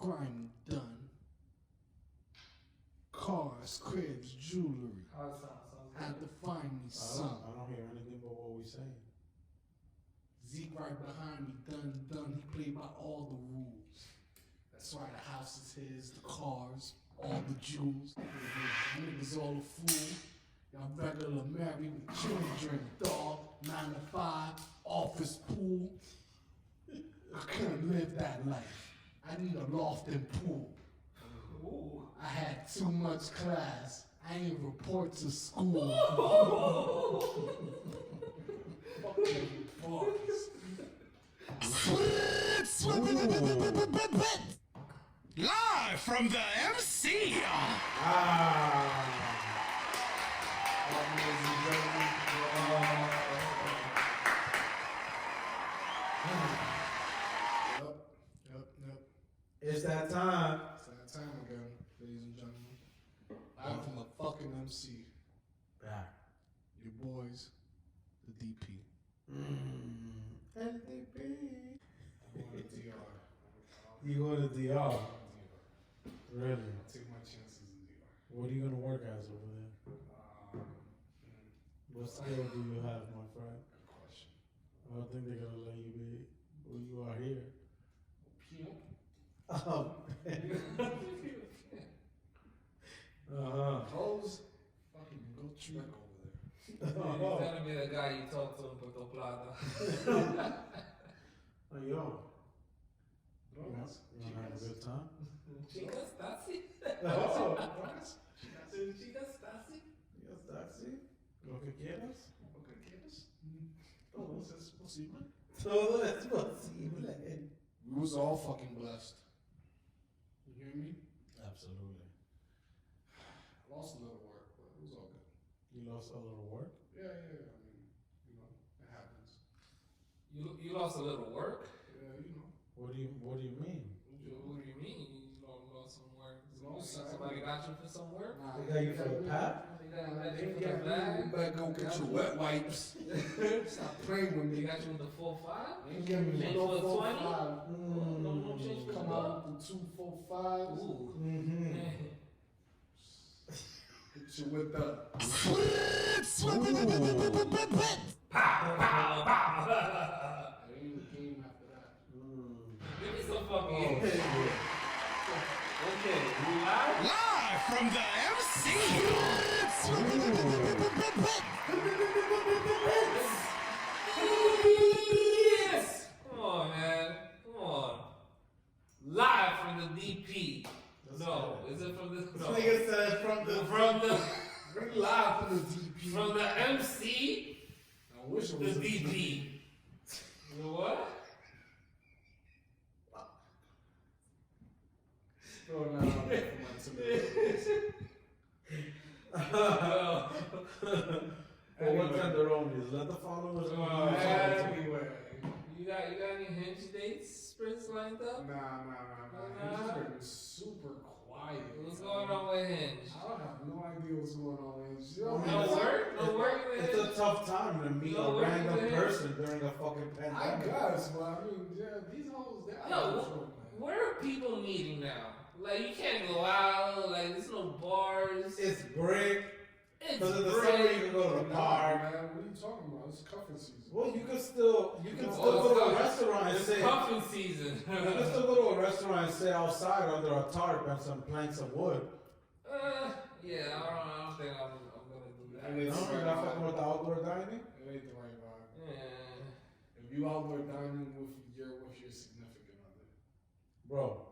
grinding done. Cars, cribs, jewelry. How it sounds? Had to find me some. I don't hear anything but what we saying. Zeke right behind me, done. He played by all the rules. That's why the house is his, the cars, all the jewels. Niggas all a fool. Y'all regular married with children, dog, 9 to 5, office pool. I couldn't live that life. I need a loft and pool. Ooh. I had too much class. I ain't report to school. Live from the MC. Yep. It's that time. It's that time again, ladies and gentlemen. I'm from the fucking MC. Back. Your boys, the DP. LDP. I'm going to DR. You go to DR. Really? I'll take my chances in DR. What are you gonna work as over there? What skill do you have, my friend? Good question. I don't think they're gonna let you be who you are here. Pimp. Clothes. Fucking go trick over there. He's gonna be the guy you talk to in Puerto Plata. Hey, yo. Drogas. You wanna have a good time? Chicas, Stasi? Oh, drogas. Chicas, Stasi? Yes, taxi. Lo que quieras. ¿Lo que quieres? Todo es posible. Todo es posible. We was all fucking blessed. You hear me? Absolutely. I lost a little work, but it was all good. You lost a little work? Yeah. I mean, it happens. You lost a little work? Yeah, What do you mean? What do you mean? You lost some work? Somebody got you for some work? Nah, They got you for the pat? They got you for the bag? You better go get your wet wipes. Stop playing with They me. got you with the 4-5? Ain't getting me Change no for the 20? 4-5. No change for the Come out with the 2 4-5s. Ooh. Mm-hmm. Get you with the. I ain't the game after that. Give me some fucking. Oh, shit. Okay, we live? Live from the MC. Yes! Come on, man. Come on. Live from the DP. No, is it from this? This No. nigga said from the Bring live from the DP. From the MC, I wish it the was a DP. You know what? Throwing that out there for my For what tenderonis? Let the followers know. Anyway. You got any hinge dates, sprints lined up? Nah. He's been super quiet. What's going on with Hinge? I don't have no idea what's going on with Hinge. No work? No work with It's a Hinge? tough time to meet No a work random with it. person during a fucking I pandemic. guess, but I mean, yeah, these hoes, they're out Yo, of control, man. where are people meeting now? Like, you can't go out, like, there's no bars. It's break. It's Because of the summer, you great. can go to the Nah, park. man, what are you talking about? It's cuffing season. Well, you can still Oh, go to a it's restaurant and It's sit. cuffing season. You can still go to a restaurant and sit outside under a tarp and some planks of wood. Yeah, I don't think I'm gonna do that. I mean, No, you're not fucking with the outdoor dining. It ain't the right vibe. Yeah. If you outdoor dining with your significant other. Bro,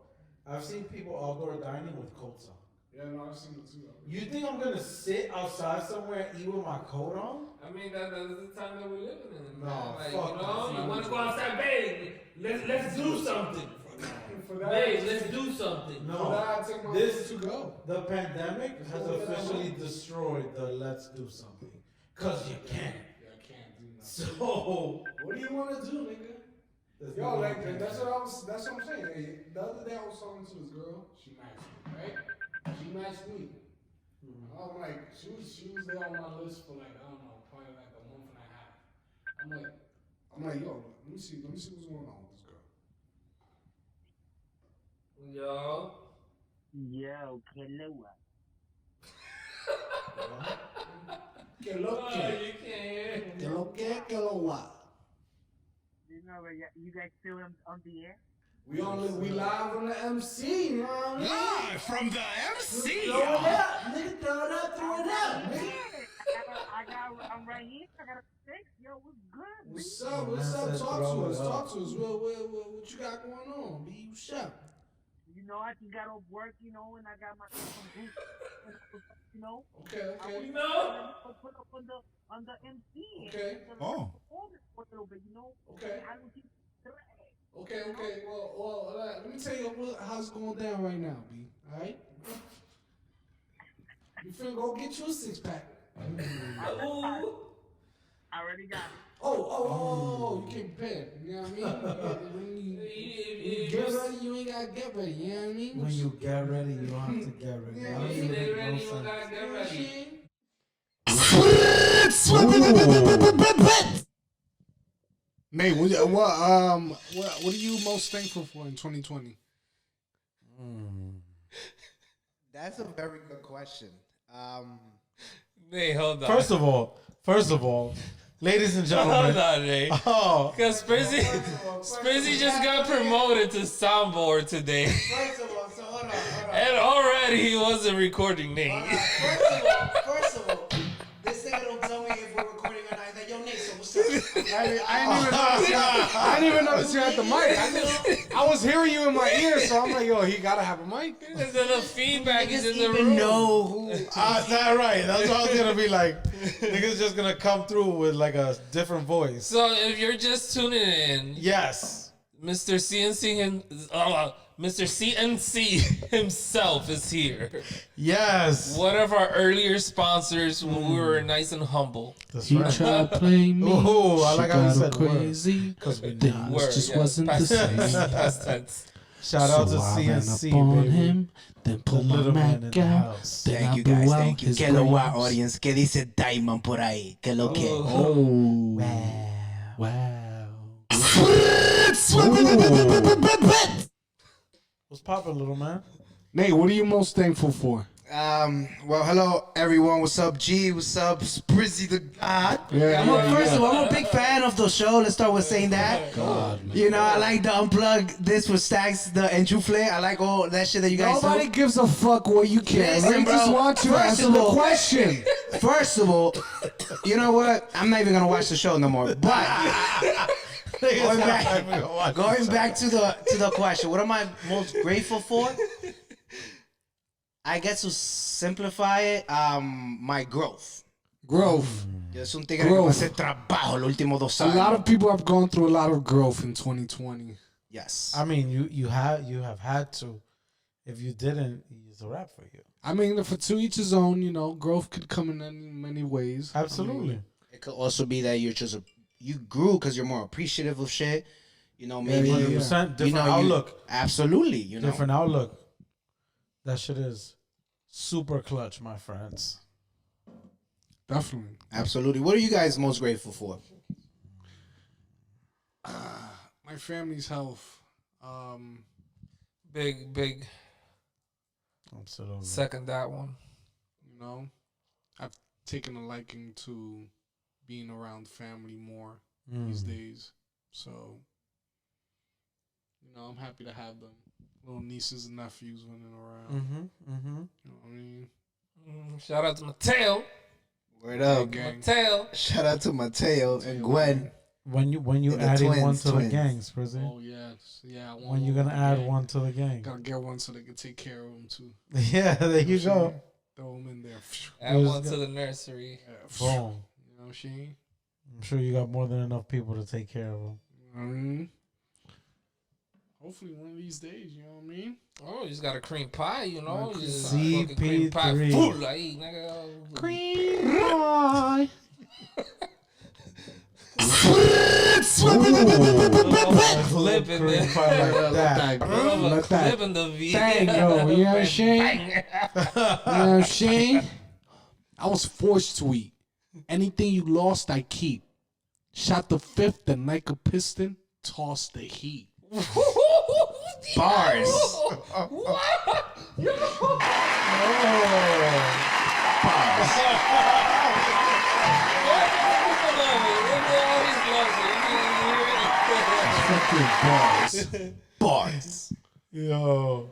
I've seen people outdoor dining with coats on. Yeah, no, I've seen it too. Though. You think I'm gonna sit outside somewhere and eat with my coat on? I mean, that's the time that we're living in. No, man. Like, fuck you know, that. you want to go outside, babe. Let's do something. For that, Babe, let's do something. For No. that, I take my This- foot to go. The pandemic has officially destroyed the let's do something. Cause you can't. Yeah, I can't do nothing. So What do you want to do, nigga? there's Yo, no like way. that's what I'm saying. Hey, the other day I was talking to this girl. She matched me, right? She matched me. Mhm. I'm like, she was there on my list for like, I don't know, probably like a month and a half. I'm like, yo, let me see what's going on with this girl. Yo. Yo, Kelua. Que lo Oh, que? you can't hear. Que lo que? Que lo what? You know, you guys still on the air? We live on the MC, you know what I mean? Live from the MC. Throw it up, nigga, throw it up, nigga. I'm right here. I got a six. Yo, what's good? What's up? What's up? Talk to us. What you got going on, B? What's up? You know, I just got off work, you know, and I got my boots, you know. Okay. You know? Put up on the MC. Okay. Oh. For a little bit, you know. Okay. I don't keep Okay. Well, let me tell you how's it going down right now, B. All right? You finna go get you a 6-pack. Ooh. I already got it. Oh, you came prepared. You know what I mean? When you get ready, you ain't gotta get ready. You know what I mean? When you get ready, you don't have to get ready. Yeah, That you doesn't Stay make ready, no you sense. gotta get ready. Nate, what are you most thankful for in 2020? That's a very good question. Hey, hold on. First of all, ladies and Hold gentlemen. on, Nate. Oh, Because Sprizzy just got promoted to soundboard today. First of all, so hold on. And already he wasn't recording Nate. First of all, this nigga don't tell me if we're recording or not. He's like, yo, Nate, so what's up? I didn't even notice you had the mic. I was hearing you in my ear, so I'm like, yo, he gotta have a mic. There's enough feedback. He's in the even room. know who. that's not right. That's what I was gonna be like. Niggas just gonna come through with like a different voice. So if you're just tuning in, Yes. Mr. CNC himself is here. Yes. One of our earlier sponsors when we were nice and humble. That's right. tried to play me. Ooh, I like how you said crazy. Because we Things not. Word, just yeah. wasn't the same. Past tense. Shout out to So I ran CNC, up on baby. him, then The pulled my little man in Mac the out. house. Then Thank I you blew guys, out thank you. his Que lo wa, brains. audience. ¿Qué dice Dyckman por ahí? Que lo que? Oh, wow. What's poppin', little man? Nate, what are you most thankful for? Well, hello, everyone. What's up, G? What's up, Sprizzy the God? First of all, I'm a big fan of the show. Let's start with saying that. You know, I like the unplug this with Stacks, the enchufle. I like all that shit that you guys Nobody do. gives a fuck what you care. Listen, We just bro. want you to First answer of the all- question. First of all, you know what? I'm not even gonna watch the show no more. But going back to the question, what am I most grateful for? I get to simplify it. My growth. Growth. Es un tigre que Growth. hace trabajo los últimos 2 A años. lot of people have gone through a lot of growth in 2020. Yes. I mean, you have had to. If you didn't, it's a wrap for you. I mean, for to each his own, you know, growth could come in many ways. Absolutely. It could also be that you grew because you're more appreciative of shit. You know, maybe yeah, you, 100% different you know, outlook. Absolutely, you know. Different outlook. That shit is super clutch, my friends. Definitely. Absolutely. What are you guys most grateful for? My family's health. Big. Absolutely. Second that one. You know, I've taken a liking to being around family more these days. So, you know, I'm happy to have them. Little nieces and nephews running around. You know what I mean? Shout out to Mateo. Word up. Gang. Mateo. Shout out to Mateo and Gwen. When you And the adding one twins, to the twins. gangs, Prison. Oh, yeah. I want When you one gonna for the add gang. one to the gang? Gotta get one so they can take care of them too. Yeah, there you go. Throw them in there. Add one to the nursery. Boom. You know what I'm saying? I'm sure you got more than enough people to take care of them. You know what I mean? Hopefully one of these days, you know what I mean? Oh, you just got a cream pie, you know? You just CP3. fucking cream pie full. Ahí, nigga. Cream pie. Clip in there. Like that. Let that Clip in the video. thing go, you know what I'm saying? You know what I'm saying? I was forced to eat. Anything you lost, I keep. Shot the fifth, and like a piston, toss the heat. Bars. What? Yo. Fucking bars. Bars. Yo.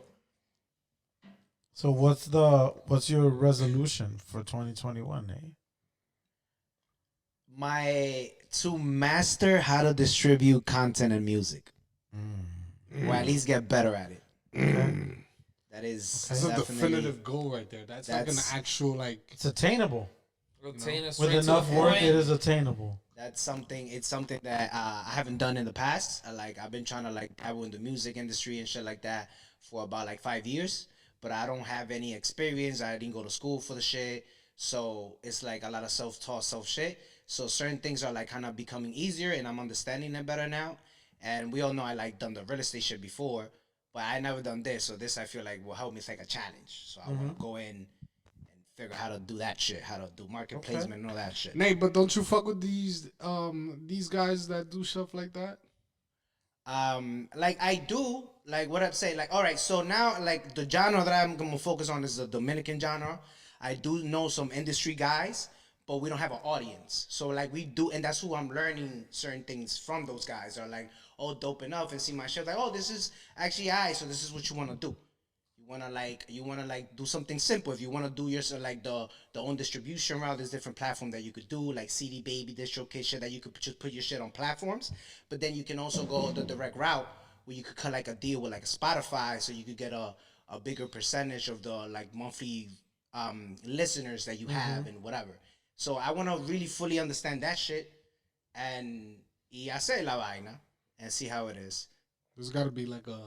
So what's your resolution for 2021, eh? To master how to distribute content and music. Or at least get better at it. That is That's a definitely- definitive goal right there. That's like an That's- actual like. It's attainable. With With enough work, it is attainable. That's something. It's something that I haven't done in the past. I've been trying to like dabble in the music industry and shit like that for about like 5 years, but I don't have any experience. I didn't go to school for the shit, so it's like a lot of self-taught shit. So certain things are like kind of becoming easier, and I'm understanding them better now. And we all know I like done the real estate shit before, but I never done this. So this I feel like will help me. It's like a challenge. So I want to go in and figure out how to do that shit, how to do market placement and all that shit. Nate, but don't you fuck with these guys that do stuff like that? Like I do, like what I'm saying, like all right, so now like the genre that I'm gonna focus on is the Dominican genre. I do know some industry guys, but we don't have an audience. So like we do, and that's who I'm learning certain things from. Those guys are like, oh, dope enough, and see my shit like, oh, this is actually so this is what you wanna do. You wanna do something simple. If you wanna do your like the own distribution route, there's different platforms that you could do, like CD Baby, DistroKid shit that you could just put your shit on platforms. But then you can also go the direct route where you could cut like a deal with like a Spotify, so you could get a bigger percentage of the like monthly listeners that you have and whatever. So I wanna really fully understand that shit and hacer la vaina and see how it is. There's got to be like a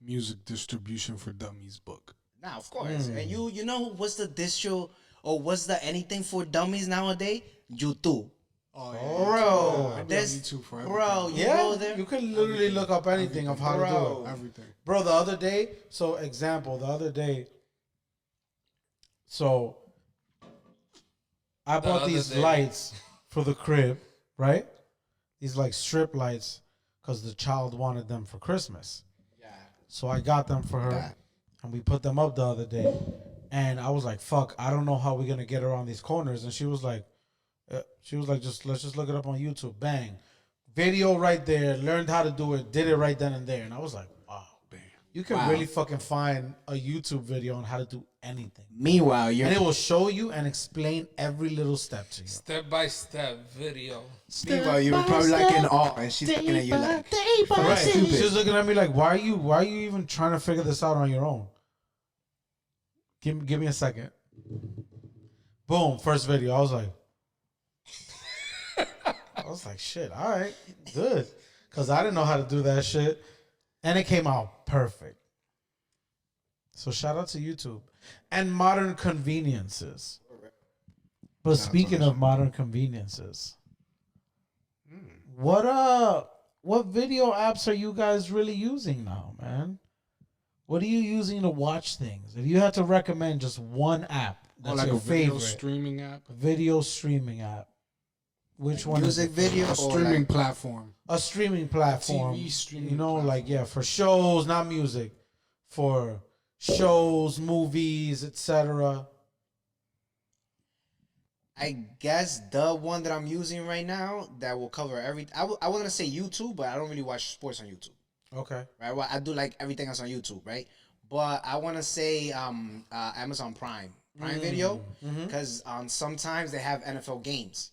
music distribution for dummies book. Nah, of course. And you know what's the distro or what's the anything for dummies nowadays? YouTube. Oh, Bro, I do this YouTube for everything. bro, you go there. You can literally look up anything of how to do it. Everything. Bro, the other day, so I bought other these day. lights for the crib, right? These like strip lights because the child wanted them for Christmas. Yeah. So I got them for her, and we put them up the other day. And I was like, "Fuck, I don't know how we're gonna get around these corners." And she was like, let's just look it up on YouTube." Bang, video right there. Learned how to do it. Did it right then and there. And I was like, "Wow, Bam. you can really fucking find a YouTube video on how to do anything, Meanwhile, and it will show you and explain every little step to you." Step by step video. Meanwhile, you're probably like in awe, and she's looking at you like, Right? stupid. She's looking at me like, "Why are you even trying to figure this out on your own?" Give me a second. Boom, first video. I was like, shit, all right, good. Because I didn't know how to do that shit. And it came out perfect. So shout out to YouTube. And modern conveniences. But speaking of modern conveniences, what video apps are you guys really using now, man? What are you using to watch things? If you had to recommend just one app that's like your a video favorite streaming app. video streaming app, which one is music it? video A or streaming like, platform. A streaming platform. TV streaming you know, platform. like yeah, for shows, not music, for shows, movies, etc. I guess the one that I'm using right now that will cover every. I was gonna say YouTube, but I don't really watch sports on YouTube. Okay. Right, well, I do like everything else on YouTube, right? But I want to say Amazon Prime Video, because sometimes they have NFL games.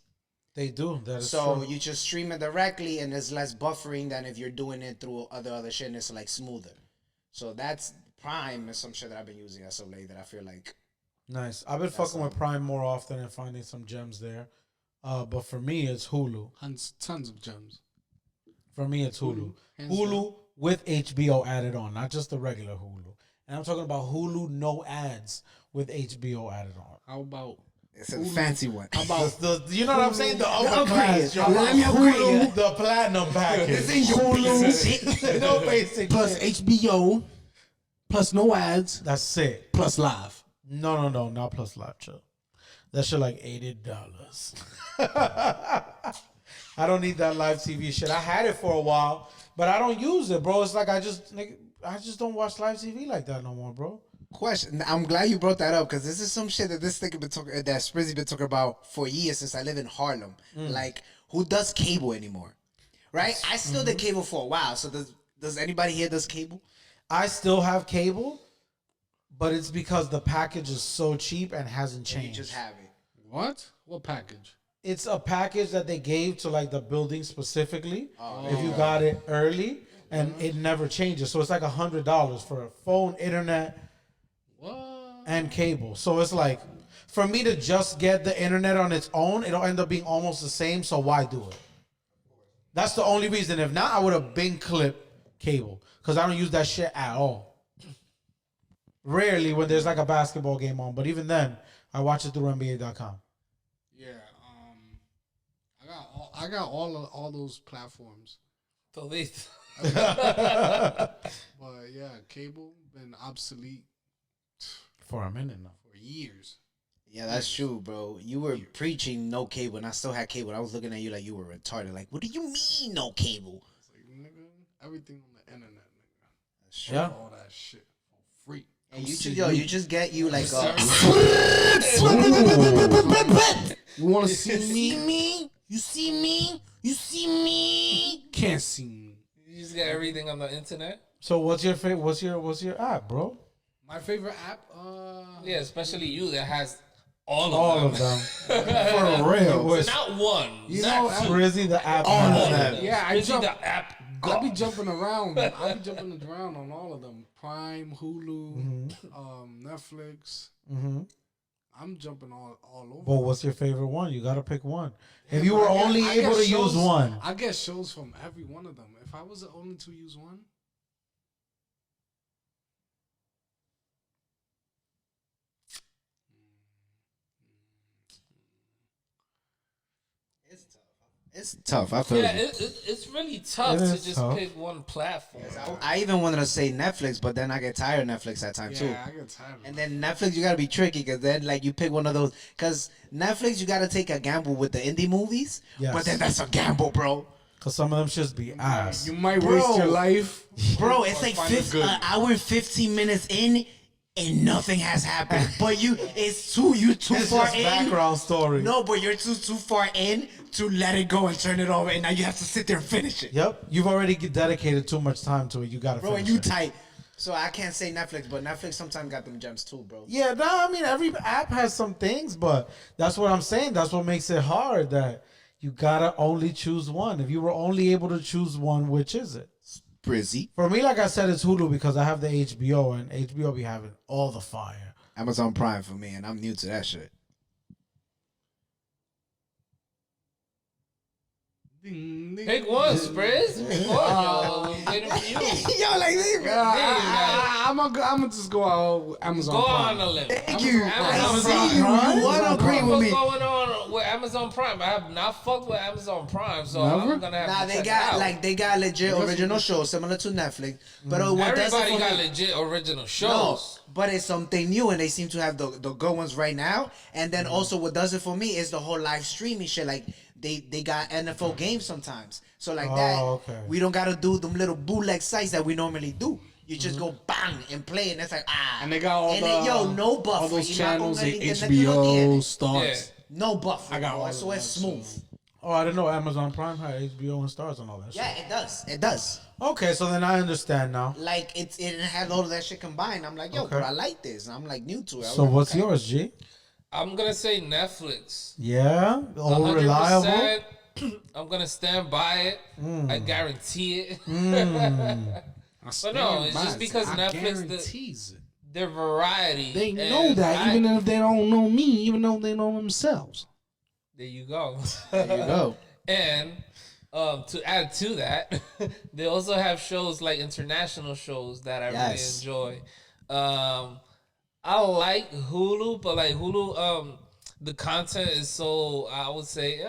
They do. That is So true. you just stream it directly, and there's less buffering than if you're doing it through other shit, and it's like smoother. So that's Prime is some shit that I've been using as of late that I feel like. Nice. I've been fucking with Prime more often and finding some gems there. But for me, it's Hulu. Tons of gems. For me, it's Hulu. Hands Hulu with HBO added on, not just the regular Hulu. And I'm talking about Hulu no ads with HBO added on. How about It's a fancy one. how about You know what I'm saying? The upper upgrade. class. Yo. Let me upgrade you. The platinum package. This ain't your basic shit. No basic plus shit. HBO, plus no ads, That's it. plus live? No, not plus live chill. That shit like $80. I don't need that live TV shit. I had it for a while but I don't use it, bro. It's like I just don't watch live TV like that no more, bro. Question. I'm glad you brought that up because this is some shit that this nigga been talking, that Sprizzy been talking about for years since I live in Harlem. Like, who does cable anymore? Right? I still did cable for a while. So does anybody here does cable? I still have cable, but it's because the package is so cheap and hasn't You changed. just have it. What? What package? It's a package that they gave to like the building specifically. If you got it early, and it never changes. So it's like $100 for a phone, internet, What? and cable. So it's like, for me to just get the internet on its own, it'll end up being almost the same. So why do it? That's the only reason. If not, I would have been clipped cable because I don't use that shit at all. Rarely when there's like a basketball game on, but even then, I watch it through NBA.com. Yeah. I got all those platforms. So they. But yeah, cable been obsolete For a minute now. for years. Yeah, that's true, bro. You were preaching no cable, and I still had cable. I was looking at you like you were retarded. Like, what do you mean no cable? It's like, nigga, everything on the internet, nigga. That's true. Yeah. All that shit for free. And Come you see just, you just get you like You want to see me? me? You see me? You see me? Can't see me. You just get everything on the internet. So what's your favorite? What's your app, bro? My favorite app, Yeah, especially you that has all All of of them. them. for real. Was Not one. You not know, two. Rizzy the app? All of has them. it. Yeah, I Especially jump. the app. I be jumping around. I be jumping around on all of them. Prime, Hulu, Netflix. I'm jumping all over. But what's your favorite one? You gotta pick one. If you were only I able get to use shows- one, I get shows from every one of them. If I was the only to use one, It's tough. I feel Yeah, you. it's really tough It to is just tough. pick one platform. I even wanted to say Netflix, but then I get tired of Netflix at times too. yeah, I get tired of And it. then Netflix, you gotta be tricky because then like you pick one of those. Because Netflix, you gotta take a gamble with the indie movies. Yes. But then that's a gamble, bro. cause some of them shits be ass. You might Bro. waste your life. Bro, it's or like find it good. an hour and 15 minutes in, and nothing has happened. But you too It's far just in. background story. No, but you're too far in to let it go and turn it over, and now you have to sit there and finish it. Yep, you've already dedicated too much time to it. You gotta. Bro, finish and you it. tight. So I can't say Netflix, but Netflix sometimes got them gems too, bro. Yeah, nah, I mean every app has some things, but that's what I'm saying. That's what makes it hard. That you gotta only choose one. If you were only able to choose one, which is it? Brizzy. For me, like I said, it's Hulu because I have the HBO, and HBO be having all the fire. Amazon Prime for me, and I'm new to that shit. Ding, ding. Pick one, Sprizz. Pick one, yo. We're waiting for you. Yo, like, I'm gonna just go out with Amazon Go Prime. on a limb. thank you. I Amazon see you. Prime. You wanna agree with What's me? going on with Amazon Prime? I have not fucked with Amazon Prime, so Never? I'm gonna have Nah, to they check got it out. they got legit original shows similar to Netflix. But what does it Everybody for got me? legit original No, shows. but it's something new, and they seem to have the good ones right now. And then also, what does it for me is the whole live streaming shit. Like they got NFL games sometimes, so like that okay. we don't gotta do them little bootleg sites that we normally do. You just go bang and play, and it's like And they got all and the then, no buffer. all those You're not channels gonna and get nothing on the HBO end. stars. No buffer. I got bro, all so of it's that, smooth. so- Oh, I didn't know Amazon Prime had HBO and Stars and all that shit. Yeah, it does. It does. Okay, so then I understand now. Like it had all of that shit combined. I'm like, yo, Okay. bro, I like this. I'm like new to it. I was So like, what's okay. yours, G? I'm gonna say Netflix. Yeah, all reliable. 100%. I'm gonna stand by it. I guarantee it. But no, it's just because Netflix, guarantees it. their variety. They and know that, I- even if they don't know me, even though they know themselves. There you go. There you go. And to add to that, they also have shows like international shows that I Yes. really enjoy. I like Hulu, but like Hulu, the content is so, I would say,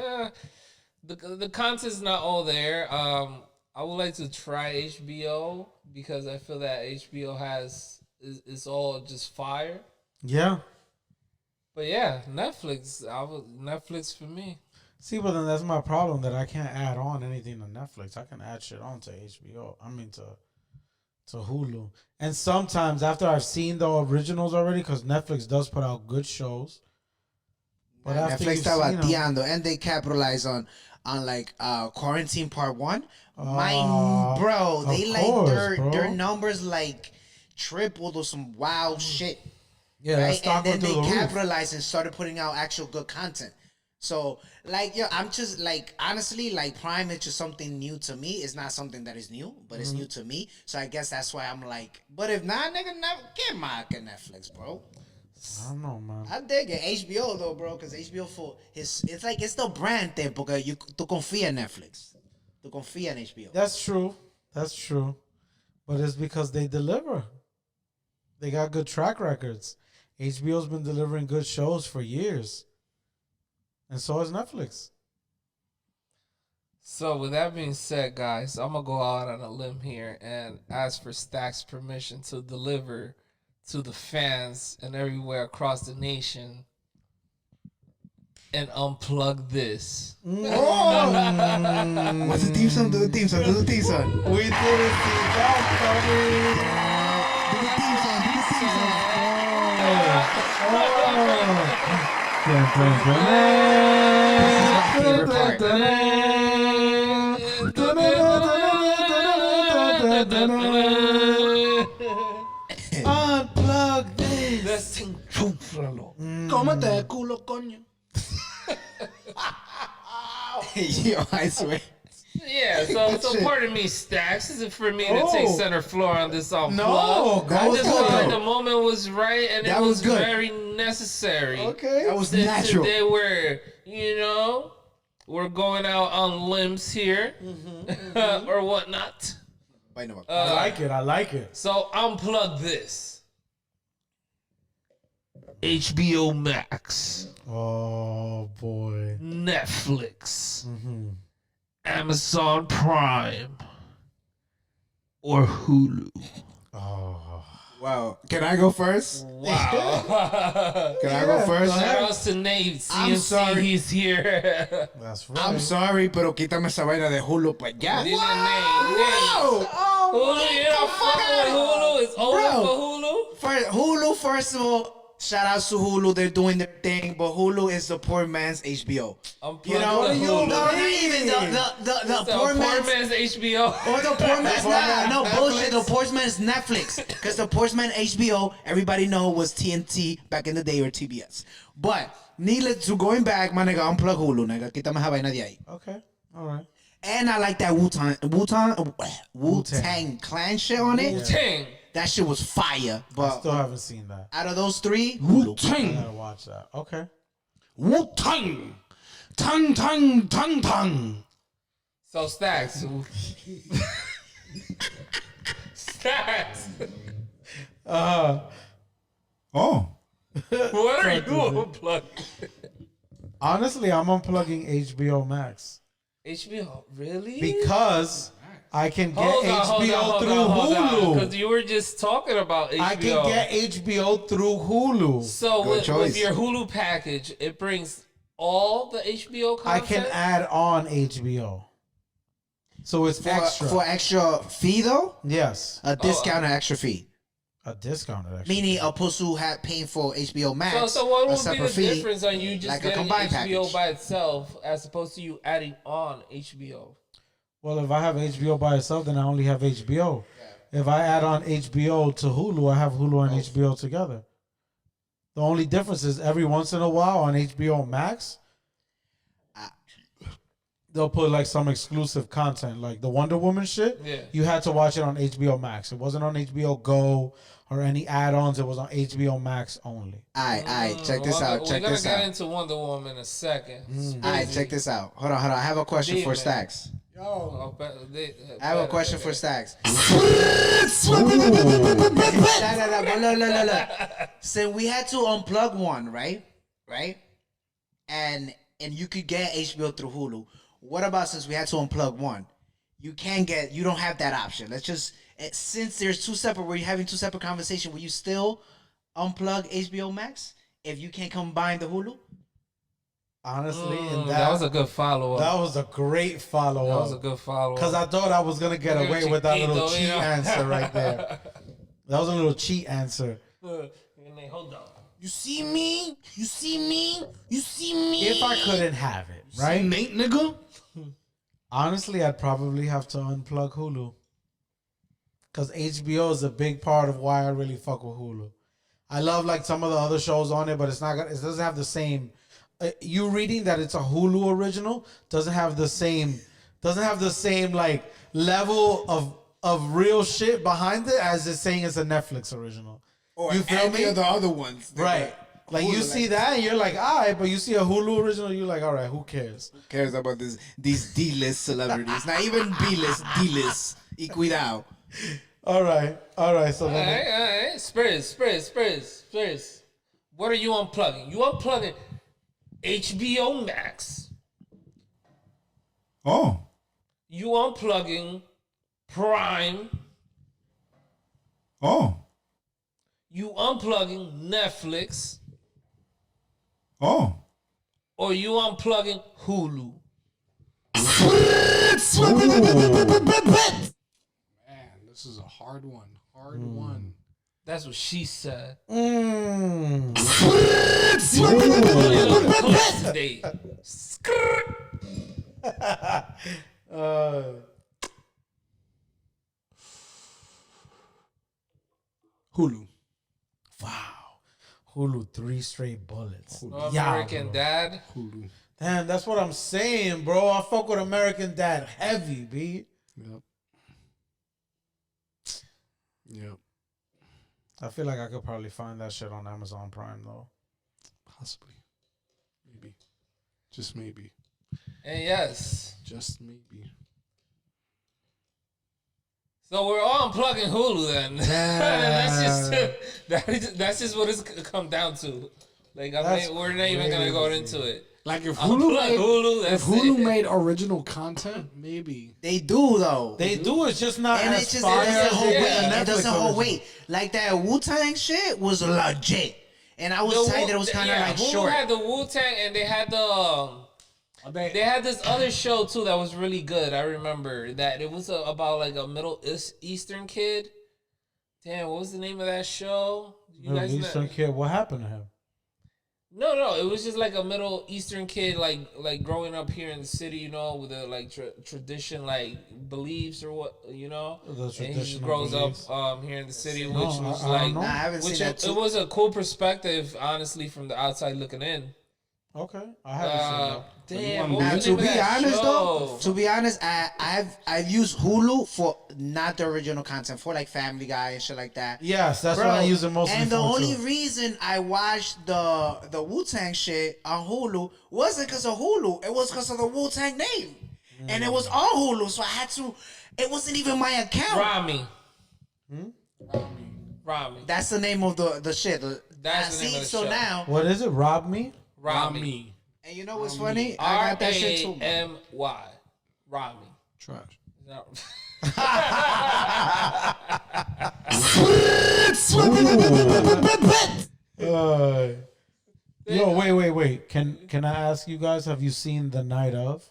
the content's not all there. I would like to try HBO because I feel that HBO is all just fire. Yeah. But yeah, Netflix for me. See, but then that's my problem that I can't add on anything to Netflix. I can add shit on to HBO. I mean to Hulu. And sometimes after I've seen the originals already, because Netflix does put out good shows. But after Netflix you've está seen 'em- bateando, and they capitalize on like Quarantine Part 1. Bro, they of like course, their bro. numbers like tripled or some wild shit. Yeah, that Right? stock And then went they through the roof. capitalized and started putting out actual good content. So, like, yo, I'm just like, honestly, like, Prime is just something new to me. It's not something that is new, but it's new to me. So I guess that's why I'm like, but if not, nigga, never get my Netflix, bro. I don't know, man. I dig it. HBO though, bro, because HBO for it's like it's the brand thing, porque tú confías en Netflix, tú confías en HBO. That's true. That's true. But it's because they deliver. They got good track records. HBO's been delivering good shows for years. And so has Netflix. So with that being said, guys, I'm gonna go out on a limb here and ask for Stack's permission to deliver to the fans and everywhere across the nation and unplug this. What's the theme song? Do the theme song. Do the theme song. We did it, see that coming. Do the theme song. Do the theme song. Unplug this. Let's enchúfalo. Cómete el culo, coño. Yo, I swear. Yeah, so pardon me, Stacks. This is for me to take center floor on this unplug. No, that I was just good, felt like though. the moment was right and That it was was good. very necessary. Okay. That was Since natural. They were, we're going out on limbs here or whatnot. Wait, no, I like it. I like it. So unplug this. HBO Max, Oh boy. Netflix, Amazon Prime, or Hulu. Oh. Wow. Can I go first? Wow. Can I go first? Shout outs to Nate. I'm CNC, sorry. he's here. That's right. I'm sorry, pero quítame esa vaina de Hulu pa' allá. Dile Wow. Hulu, you don't fucking with Hulu. It's over Bro. for Hulu. Hulu, first of all, shout out to Hulu. They're doing their thing, but Hulu is the poor man's HBO. You know, the Hulu. no, not even the The poor man's. HBO. Or the poor man's no bullshit. The poor man's Netflix, because the poor man's HBO, everybody know was TNT back in the day or TBS. But needless to going back, my nigga, unplug Hulu, nigga. Quítame esa vaina de ahí. Okay. All right. And I like that Wu-Tang Clan shit on it. Tang. That shit was fire. I But still haven't seen that. out of those three, Hulu. I gotta watch that. Okay. Wu-Tang. Tang, tang, tang, tang. So Stacks. Stacks. Uh, Oh. What are you unplugging? honestly, I'm unplugging HBO Max HBO, really? because I can get HBO through Hulu. Because you were just talking about HBO. I can get HBO through Hulu. So Good with choice. your Hulu package, it brings all the HBO I content. can add on HBO. So it's extra. For extra fee though? Yes. A discount or extra fee. A discounted extra. Meaning a person who had paying for HBO Max. So what a would be separate the fee, difference on you just like a getting combined HBO package. by itself as opposed to you adding on HBO? Well, if I have HBO by itself, then I only have HBO. If I add on HBO to Hulu, I have Hulu and HBO together. The only difference is every once in a while on HBO Max, they'll put like some exclusive content, like the Wonder Woman shit. Yeah. You had to watch it on HBO Max. It wasn't on HBO Go or any add-ons. It was on HBO Max only. Alright, check this out. Check We're this gonna get out. into Wonder Woman in a second. Alright, check this out. Hold on. I have a question for Demon. Stacks. Oh, I have a question for Stacks. Look. So we had to unplug one, right? Right? And you could get HBO through Hulu. What about since we had to unplug one? You don't have that option. Let's just, since there's two separate, where you're having two separate conversations, will you still unplug HBO Max if you can't combine the Hulu? Honestly, and that was a good follow up. that was a great follow That up. was a good follow up. Because I thought I was gonna get Look at away with that little Chiquito, cheat you know? answer right there. That was a little cheat answer. Hold on. You see me? You see me? You see me? If I couldn't have it, right? Nate, nigga. Honestly, I'd probably have to unplug Hulu. Because HBO is a big part of why I really fuck with Hulu. I love like some of the other shows on it, but it doesn't have the same. You reading that it's a Hulu original doesn't have the same like level of real shit behind it as it's saying it's a Netflix original. Or You feel any me? of the other ones. Right. Like you see that and you're like, all right, but you see a Hulu original, you're like, all right, who cares? Who cares about these D-list celebrities? Not even B-list, D-list. Y cuidado. All right. So then All right. Spurs. What are you unplugging? You unplugging HBO Max. Oh. You unplugging Prime. Oh. You unplugging Netflix. Oh. Or you unplugging Hulu. Man, this is a hard one. Hard one. That's what she said. Mm. Today. Hulu. Wow. Hulu 3 straight bullets. American bro. Dad. Hulu. Damn, that's what I'm saying, bro. I fuck with American Dad heavy, B. Yep. I feel like I could probably find that shit on Amazon Prime though. Possibly. Maybe. Just maybe. And yes. Just maybe. So we're all unplugging Hulu then. that's just what it's come down to. Like we're not even gonna go into it. Like if Unplug Hulu made, Hulu, if that's Hulu it. made original content, maybe. They do though. They do. It's just not And as it just fire doesn't as hold the weight. It Netflix doesn't hold original. weight. Like that Wu-Tang shit was legit. And I was tight that it was kind of like Hulu short. had the Wu-Tang and they had they had this other show too that was really good. I remember that it was about like a Middle Eastern kid. Damn, what was the name of that show? You guys know? Eastern kid. What happened to him? No, it was just like a Middle Eastern kid, like growing up here in the city, you know, with a like tradition, like beliefs or what, you know. The And he just traditional grows beliefs. up here in the city, No, which was I like, don't know. Nah, I haven't which seen that it was a cool perspective, honestly, from the outside looking in. Okay, I haven't seen that. Damn, Now, what was the To name of be that honest, show? though, to be honest, I've used Hulu for not the original content, for like Family Guy and shit like that. Yes, that's Bro, what I use it mostly and for the only too. reason I watched the Wu-Tang shit on Hulu wasn't because of Hulu. It was because of the Wu-Tang name. And it was on Hulu, so I had to. It wasn't even my account. Rami. That's the name of the shit. That's the name of the so show. now, What is it? Rob me? Rami. and you know what's funny? I got that shit too. Ramy. Rami. Trash. No. Wait. Can I ask you guys? Have you seen The Night of?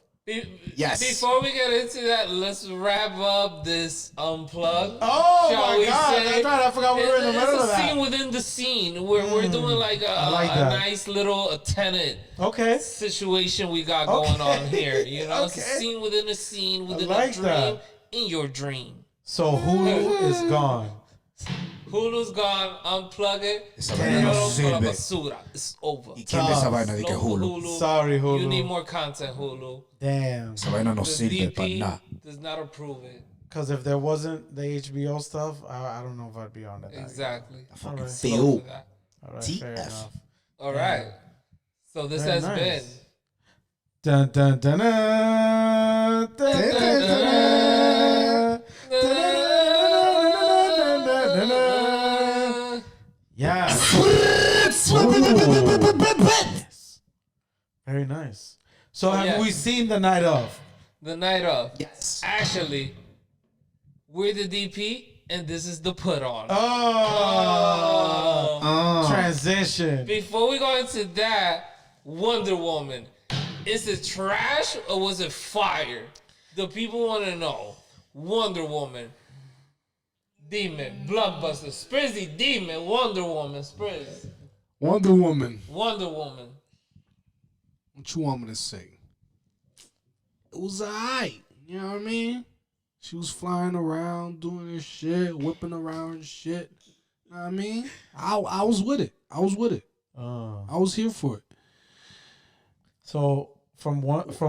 Yes. Before we get into that, let's wrap up this unplug. Oh shall my we God, say? that's right, I forgot we were in the middle It's of a that. scene within the scene. We're doing like a like a that. nice little tenant Okay. situation we got going on here. You know, it's a Okay. scene within a scene within like a dream that. in your dream. So Hulu is gone. Hulu's gone. Unplug it. Esa vaina no Tíralo por la sirve. basura. It's over. ¿Y quién ve esa vaina de que Local Hulu? Sorry, Hulu. You need more content, Hulu. Damn. Esa vaina no The sirve para DP nada. does not approve it. Because if there wasn't the HBO stuff, I don't know if I'd be on it. Exactly. All right. Slow Feel. for that. All right, fair TF. enough. All right. So this Very has nice. been. Dun, dun, dun, dun, dun, dun, dun, dun, dun. Yeah. Very nice. So have yeah. we seen The Night of? The night of. Yes. Actually, we're the DP, and this is the put on. Oh. Transition. Before we go into that, Wonder Woman. Is it trash or was it fire? The people want to know. Wonder Woman, Demon, Blockbuster, Sprizzy, Demon, Wonder Woman, Sprizz, Wonder Woman. Wonder Woman. What you want me to say? It was alright. You know what I mean? She was flying around, doing her shit, whipping around and shit. You know what I mean? I was with it. I was with it. I was here for it. So from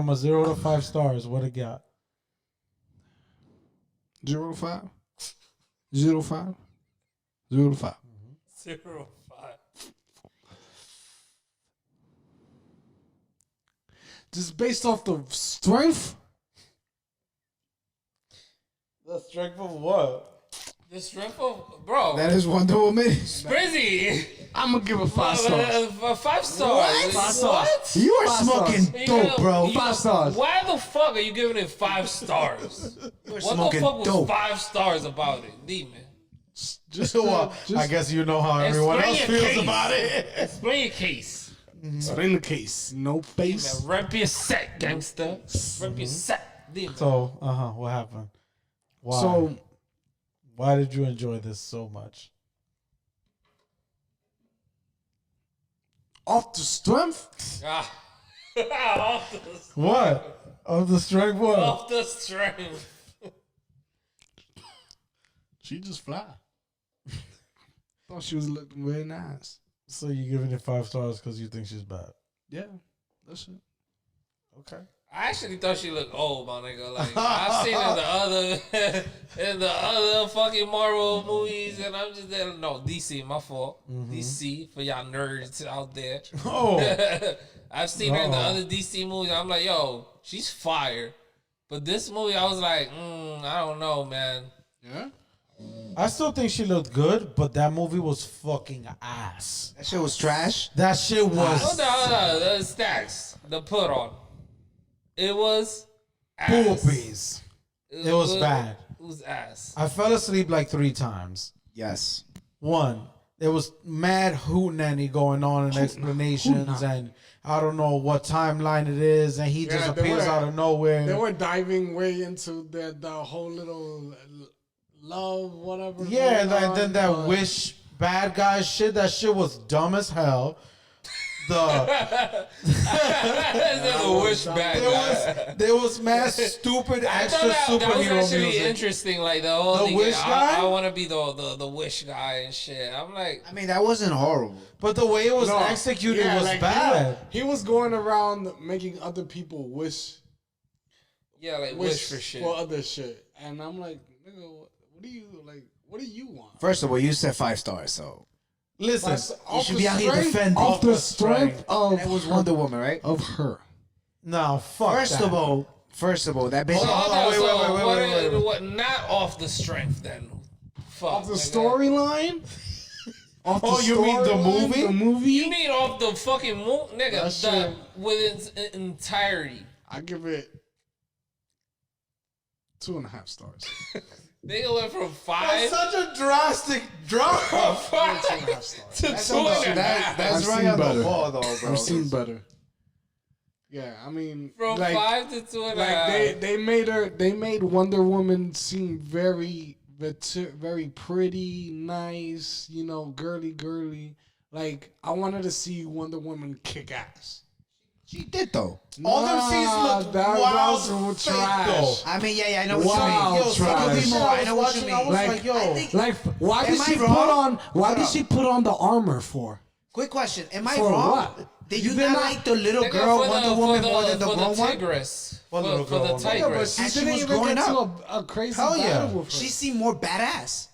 a 0 to 5 stars, what it got? 0 to 5? 0 to 5? 0 to 5. 0-5. Just based off the strength. The strength of what? The strength of bro. That is Wonder Woman. Sprizzy. I'm gonna give it 5 stars. 5 stars. What? You are smoking You dope, know, bro. you- 5 stars. Why the fuck are you giving it 5 stars? What the smoking fuck was dope. 5 stars about it, Demon? Just Well, I guess you know how everyone Explain else your feels case. about it. Explain your case. explain the case. No face. Man, rep your set, gangster. Rep your set, Demon. So, what happened? Why? So Why did you enjoy this so much? off the strength, Ah. off the What? Of the strength what? off the strength. she just fly. Thought she was looking very nice. So you giving it 5 stars because you think she's bad? Yeah, that's it. Okay. I actually thought she looked old, my nigga. Like I've seen in the other fucking Marvel movies, and I'm just there. No, DC, my fault. DC for y'all nerds out there. Oh, I've seen her in the Uh-oh. other DC movies. I'm like, yo, she's fire. But this movie, I was like, I don't know, man. Yeah. I still think she looked good, but that movie was fucking ass. That shit was trash. That shit was Hold on. The stats, the put on. It was ass. boobies. It was bad. It was ass. I fell asleep like 3 times. Yes. One, there was mad hootenanny going on and explanations, and I don't know what timeline it is, and he just Yeah, they appears were- out of nowhere. They were diving way into the whole little love, whatever. Yeah, and going on, then that but- wish bad guy shit, that shit was dumb as hell. The This nigga wish bad. there was mad stupid I extra thought that was superhero actually music. interesting. Like the whole The nigga, wish guy? I want to be the wish guy and shit. I'm like, I mean, that wasn't horrible. But the way it was No, executed yeah, was like, bad. He was going around making other people wish yeah, like wish for shit. for other shit, and I'm like, nigga, what do you like? What do you want? First of all, you said 5 stars, so Listen, Off should the be out here strength- defending. off Off the the strength strength. of that was her- Wonder Woman, right? of her. no, fuck First that. of all, that bitch. So, hold on, wait, so wait, what, wait. what? Not off the strength then. Fuck. Off the nigga. storyline. Off Oh, you mean the storyline, movie? The movie. You mean off the fucking movie, nigga? That shit- With its entirety. I give it 2.5 stars. Nigga went from That's 5 such a drastic drop. from 5 2.5 stars. to That's 2.5. That's I've right seen on better. the wall, though, bro. I've seen better. Yeah, I mean, From like, 5 to 2.5. like they made Wonder Woman seem very pretty, nice, you know, girly. Like, I wanted to see Wonder Woman kick ass. She did, though. All them scenes looked wild was fake, trash. though. I mean, yeah, I know Wow, what you mean. Yo, some of trash. these shit I I know was what you watching, I mean. was Like, like, yo. I think- Like, why Am did I she wrong? put on the armor for? Quick question. Am I For wrong? what? Did You you did not not- like the little Nigga, girl for Wonder the- Woman for more than the for grown one? Tigress. What For, little for girl the Wonder Woman? Yeah, but Tigress. she And she didn't was even growing get to up. a crazy Hell yeah. battle with her. She seemed more badass.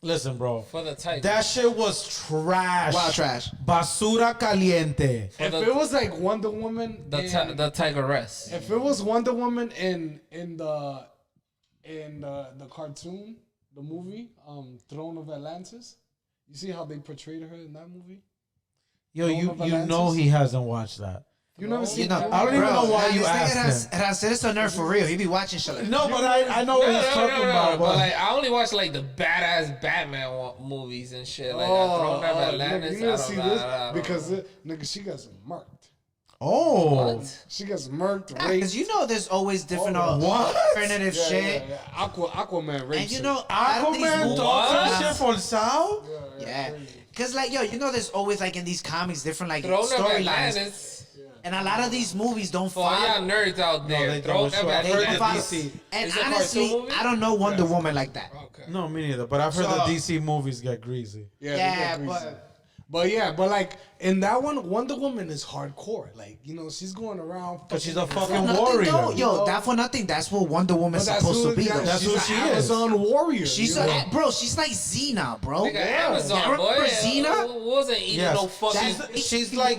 Listen, bro. For the Tigress. That shit was trash. Wild trash. Basura caliente. For If the, it was like Wonder Woman, the Tigress. if it was Wonder Woman in the cartoon, the movie, Throne of Atlantis, you see how they portrayed her in that movie? Yo, Throne you of you know Atlantis? he hasn't watched that. You never You seen know, that? I don't even know why you this nigga asked him. This a nerd for real. He be watching shit like No, but I know what No, he's talking about. but like I only watch like the badass Batman movies and shit. Like Throne of Atlantis. nigga, you I didn't don't see know, this I don't because know. nigga, she got some marked. Oh. What? She gets murked, raped. Because you know there's always different What? alternative shit. Aquaman rapes And you her. know, out of these Aquaman movies- talks that shit for Sal? Yeah. Because, like, yo, you know there's always, like, in these comics, different, like, Throne of storylines. Atlantis. And a lot of these movies don't For all y'all follow. nerds out there, they Throne don't. of Sure, I've They heard don't the follow. DC. And Is it a honestly, cartoon movie? I don't know Wonder Woman like that. Okay. No, me neither. But I've heard So- the DC movies get greasy. Yeah, they Yeah, get greasy. but but like in that one, Wonder Woman is hardcore. Like, you know, she's going around Because she's a fucking- fucking nothing, warrior. though. Yo, that for nothing. That's what Wonder Woman's But supposed to be. Though. That's she's who an she is. Amazon warrior. She's you know? bro. She's like Xena, bro. Nigga, Amazon, Remember boy. Xena? Wasn't eating Yes. no fucking. She's like,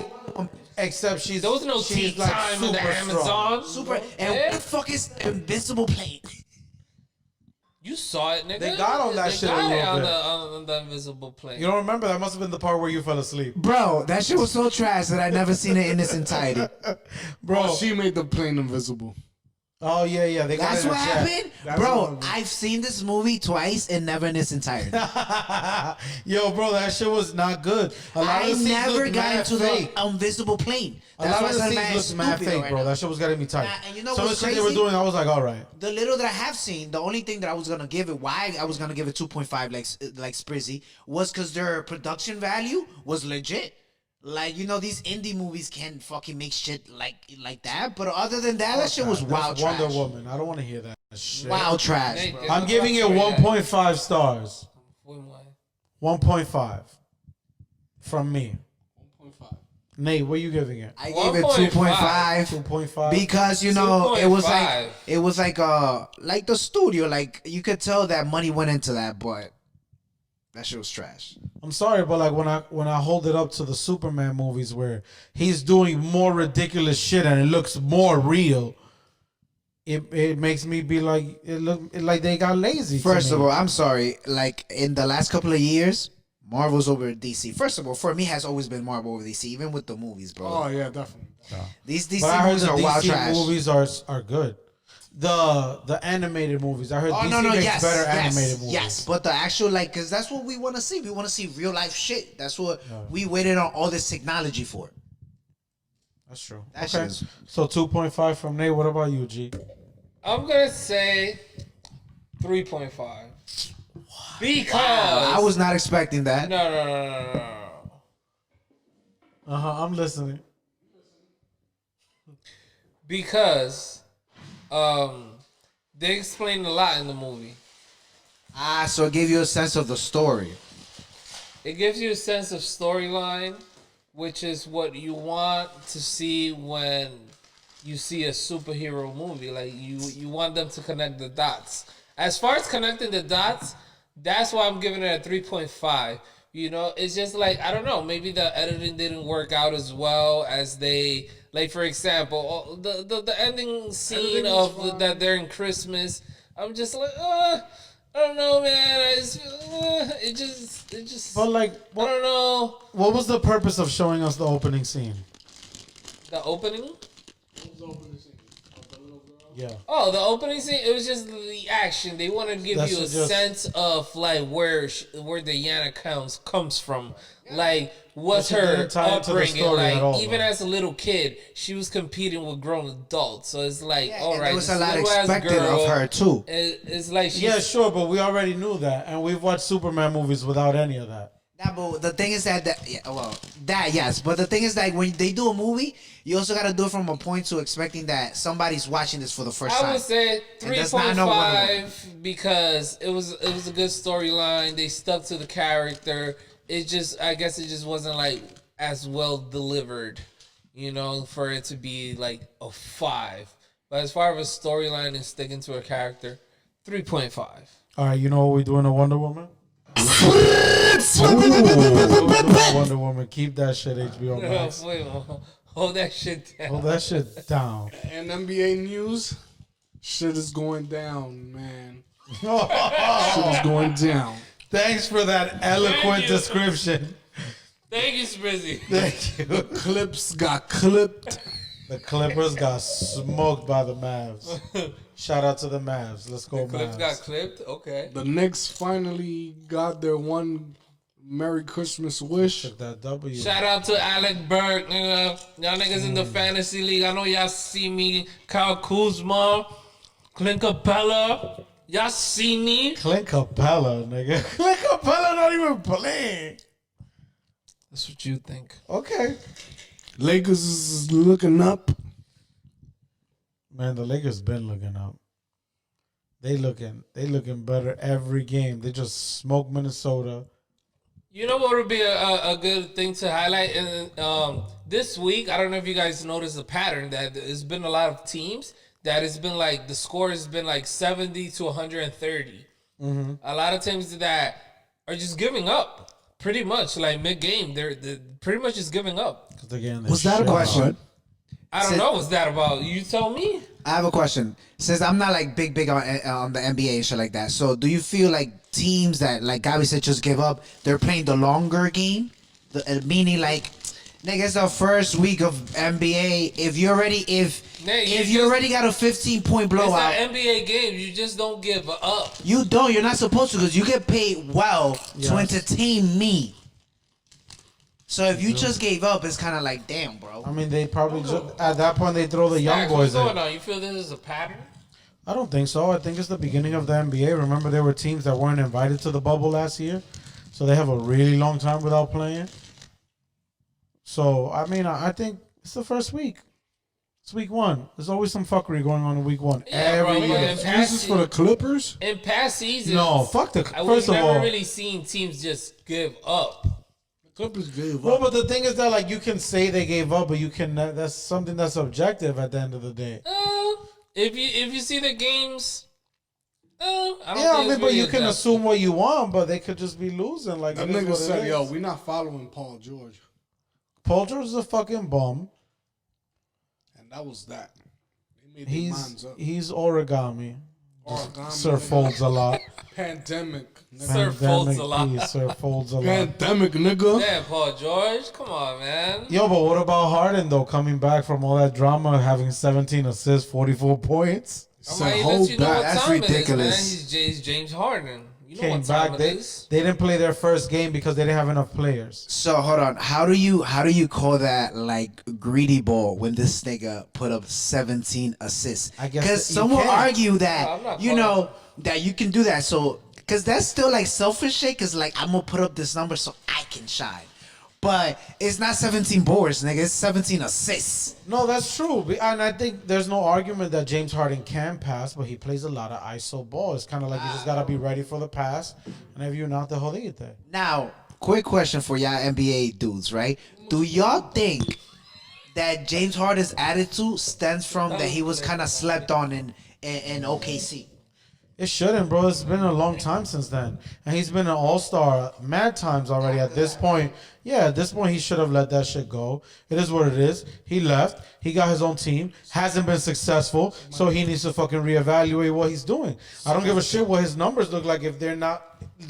except she's. There was no tea she's like time in the super Amazon. strong. Super. And Yeah. what the fuck is invisible plane? You saw it, nigga. They got on that They shit a got it little on bit. on the invisible plane. You don't remember? That must have been the part where you fell asleep. Bro, that shit was so trash that I never seen it in its entirety. Bro. Oh, she made the plane invisible. Oh, yeah. They got That's it in what the chat. happened, That's bro. what happened. I've seen this movie twice and never in its entirety. Yo, bro, that shit was not good. A lot I of the scenes never looked got mad into fake. the invisible plane. A That's lot why of the I'm scenes looked mad fake, right bro. now. That shit was getting me tight. And you know Some of the what's shit they were crazy? doing, I was like, all right. The little that I have seen, the only thing that I was gonna give it, why I was gonna give it 2.5 like Sprizzy, was because their production value was legit. Like, you know, these indie movies can fucking make shit like that. But other than that, that shit was That's wild trash. Wonder Woman. I don't want to hear that shit. Wild trash, They bro. did. I'm giving it Sorry, 1.5 stars. Wait, what? 1.5 from me. 1.5. Nate, what are you giving it? I gave it 1.5. 2.5 2.5. because you know it was 2.5. like the studio, like you could tell that money went into that, but that shit was trash. I'm sorry, but like when I hold it up to the Superman movies where he's doing more ridiculous shit and it looks more real, it makes me be like like they got lazy. First of all, I'm sorry. Like in the last couple of years, Marvel's over DC. First of all, for me, has always been Marvel over DC, even with the movies, bro. Oh yeah, definitely. These DC but I heard movies the are wild DC trash. movies are good. The animated movies, I heard Oh DC no, makes yes, better yes, animated movies. yes. But the actual because that's what we want to see. We want to see real life shit. That's what we waited on all this technology for. That's true. That shit Okay, is- so 2.5 from Nate. What about you, G? I'm gonna say 3.5. Because I was not expecting that. no. I'm listening. Because they explained a lot in the movie. So it gave you a sense of the story. It gives you a sense of storyline, which is what you want to see when you see a superhero movie. Like you want them to connect the dots. As far as connecting the dots, that's why I'm giving it a 3.5. You know, it's just like, I don't know, maybe the editing didn't work out as well as they, like, for example, the ending scene of that they're in Christmas. I'm just like, I don't know, man. It just. But like, I don't know. what was the purpose of showing us the opening scene? The opening? Yeah. Oh, the opening scene. It was just the action. They want to give That's you a just- sense of like where Diana comes from. Like, what's But she her didn't tie into the upbringing? story Like, at all, even though. as a little kid, she was competing with grown adults. So it's like, all And right, there was this a lot little-ass expected girl, of her too. It's like she's Yeah, sure, but we already knew that, and we've watched Superman movies without any of that. Nah, but the thing is that yes, but the thing is that when they do a movie, you also gotta do it from a point to expecting that somebody's watching this for the first I time. would say And does not know Wonder 3.5 because it was a good storyline. They stuck to the character. I guess it just wasn't like as well delivered, you know, for it to be like a 5. But as far as storyline and sticking to a character, 3.5. All right, you know what we doing to Wonder Woman? Wonder Woman, keep that shit HBO Max. Wait, hold that shit down. Hold that shit down. And NBA news, shit is going down, man. Shit is going down. Thanks for that eloquent Thank you. description. Thank you, Sprizzy. Thank you. Clips got clipped. The Clippers got smoked by the Mavs. Shout out to the Mavs. Let's go, Clips Mavs. got clipped. Okay. The Knicks finally got their one Merry Christmas wish. Took that W. Shout out to Alec Burke, nigga. Y'all niggas in the fantasy league. I know y'all see me. Kyle Kuzma, Clint Capella. Y'all see me. Clint Capella, nigga. Clint Capella not even playing. That's what you think. Okay. Lakers is looking up. Man, the Lakers been looking up. They looking better every game. They just smoke Minnesota. You know what would be a good thing to highlight? And this week, I don't know if you guys noticed a pattern that there's been a lot of teams that it's been like the score has been like 70 to 130. Mm-hmm. A lot of teams that are just giving up pretty much like mid game. They're pretty much just giving up. Was that a question? I don't know what's that about. You tell me. I have a question. Since I'm not like big on the NBA and shit like that, so do you feel like teams that, like Gabi said, just give up, they're playing the longer game? Meaning like, nigga, it's the first week of NBA. If you already got a 15-point blowout, it's an NBA game. You just don't give up. you don't. You're not supposed to because you get paid well to entertain me. So if you just gave up, it's kind of like, damn, bro. I mean, they probably just, at that point they throw the young boys What's going in. on? You feel this is a pattern? I don't think so. I think it's the beginning of the NBA. Remember, there were teams that weren't invited to the bubble last year, so they have a really long time without playing. So I mean, I think it's the first week. It's week one. There's always some fuckery going on in week one. Yeah, bro, Every but year. in past This is for the Clippers. In past seasons, No, fuck the. we've First of never all, really seen teams just give up. Clippers gave well, up. but the thing is that like you can say they gave up, but you can. That's something that's objective at the end of the day. If you see the games, I don't Yeah, think I mean, it's but really you can adjusted. assume what you want, but they could just be losing. Like That it is nigga what it said, is. "Yo, we not following Paul George," Paul George is a fucking bum. and that was that. They made their minds up. He's origami. Origami, Sir nigga. folds a lot. Pandemic. Nigga. Sir folds a lot. Sir folds a lot. Pandemic, nigga. Damn, Paul George, come on, man. Yo, but what about Harden though? Coming back from all that drama, having 17 assists, 44 points. Somebody hold lets you know back. what That's time ridiculous. it is, man. He's James Harden. You know Came what time back. it is. They didn't play their first game because they didn't have enough players. So hold on. How do you call that like greedy ball when this nigga put up 17 assists? I guess Because that you some will can. argue No, that I'm not you calling know that you can do that. So because that's still like selfish shit. Because like I'm gonna put up this number so I can shine. But it's not 17 boards, nigga. It's 17 assists. No, that's true. And I think there's no argument that James Harden can pass, but he plays a lot of ISO ball. It's kind of like you just got to be ready for the pass. And if you're not, the jodite. Now, quick question for y'all NBA dudes, right? Do y'all think that James Harden's attitude stems from that he was kind of slept on in OKC? It shouldn't, bro. It's been a long time since then. And he's been an all-star mad times already at this point. Yeah, at this point, he should have let that shit go. It is what it is. He left. He got his own team. Hasn't been successful. So he needs to fucking reevaluate what he's doing. I don't give a shit what his numbers look like if they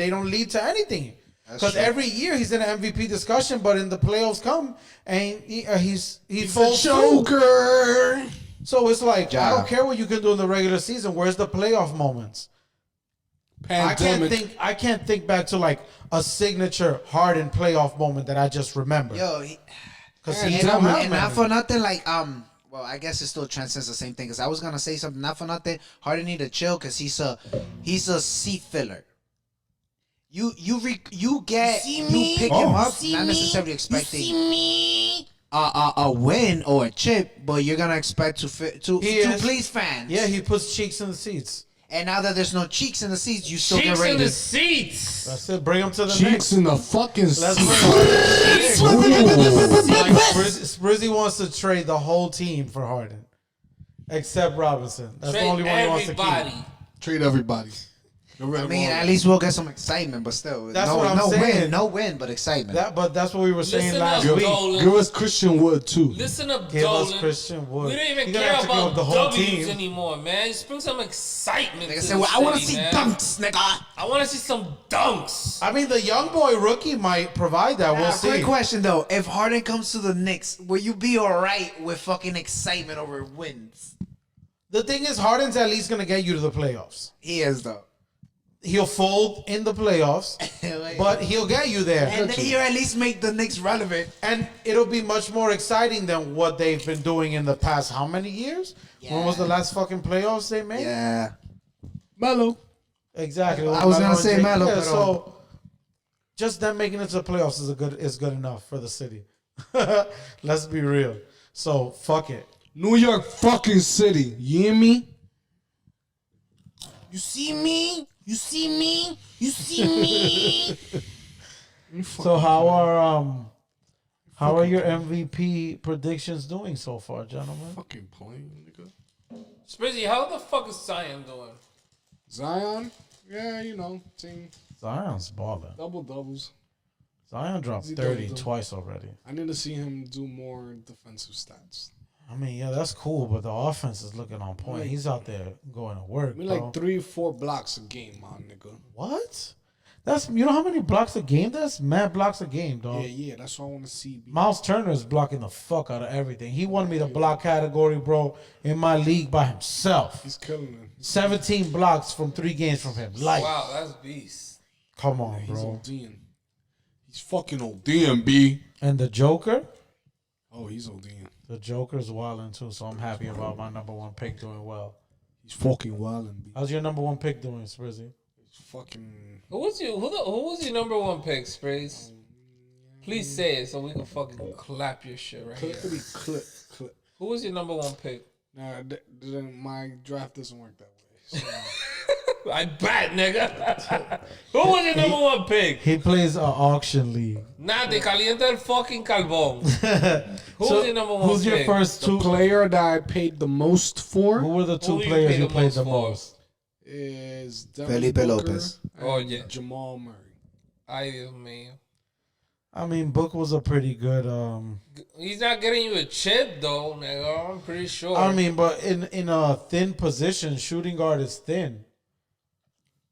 don't lead to anything. Because every year he's in an MVP discussion, but in the playoffs come, and he's falls through. Joker. So it's like, I Ja. don't care what you can do in the regular season. Where's the playoff moments? Pandemic. I can't think back to like a signature Harden playoff moment that I just remember. Yo, Because and he not don't have and not many. for nothing, like well, I guess it still transcends the same thing. Cause I was gonna say something. Not for nothing, Harden need to chill. Cause he's a seat filler. You pick him up, not necessarily expecting a win or a chip, but you're gonna expect to please fans. Yeah, he puts cheeks in the seats. And now that there's no cheeks in the seats, you still Cheeks get ready in the to. seats. That's it. Bring him to the Cheeks next. in the fucking Let's seat. Like Sprizzy wants to trade the whole team for Harden, except Robinson. That's the Trade only one he wants to everybody. keep. Trade everybody. I mean, at least we'll get some excitement, but still, That's no, what I'm no saying. win, no win, but excitement. But that's what we were saying Listen last up, week. Dolan. Give us Christian Wood too. Listen up, Give us Dolan. Christian Wood. We don't even You're gonna care have to give about up the whole W's team. anymore, man. Just bring some excitement. Nigga to said, the well, I want to city, see man. dunks, nigga. I want to see some dunks. I mean, the young boy rookie might provide that. We'll see. Quick question though: if Harden comes to the Knicks, will you be all right with fucking excitement over wins? The thing is, Harden's at least gonna get you to the playoffs. He is though. he'll fold in the playoffs, but he'll get you there. And he'll at least make the Knicks relevant. And it'll be much more exciting than what they've been doing in the past how many years? When was the last fucking playoffs they made? Yeah. Melo. Exactly. I was gonna and say Jake- Melo, yeah, but, so just them making it to the playoffs is good enough for the city. Let's be real. So fuck it. New York fucking City. You hear me? You see me? You see me? You see me? So how are your MVP predictions doing so far, gentlemen? Fucking playing, nigga. Sprizzy, how the fuck is Zion doing? Zion? Yeah, you know, team Zion's balling. double doubles. Zion dropped He 30 double-double. twice already. I need to see him do more defensive stats. I mean, yeah, that's cool, but the offense is looking on point. Like- He's out there going to work, I mean, bro. like 3-4 blocks a game, my nigga. What? That's you know how many blocks a game? That's mad blocks a game, dog. Yeah, that's what I want to see. Miles Turner is blocking the fuck out of everything. He won me the block category, bro, in my league by himself. He's killing it. 17 blocks from 3 games from him. Like, Wow, that's beast. come on, He's bro. ODing. He's fucking ODing, B. And the Joker? Oh, he's ODing. The Joker's wilding too, so I'm happy about my number one pick doing well. He's fucking wilding, B. How's your number one pick doing, Sprizzy? He's fucking... Who was your number one pick, Sprays? Please say it so we can fucking clap your shit right here. Clip. Who was your number one pick? Nah, my draft doesn't work that way. So, I bet, nigga. Who was your number one pick? He plays an auction league. Nah, te calienta el fucking calvón. Who's So, your number one who's your pick? first the two? player that I paid the most for Who were the two Who you players pay you the played most the for? most? is Devin Felipe Booker Lopez. and Oh, yeah. Jamal Murray. Ay, Dios mío. I mean, Book was a pretty good. He's not getting you a chip, though, nigga. I'm pretty sure. I mean, but in a thin position, shooting guard is thin.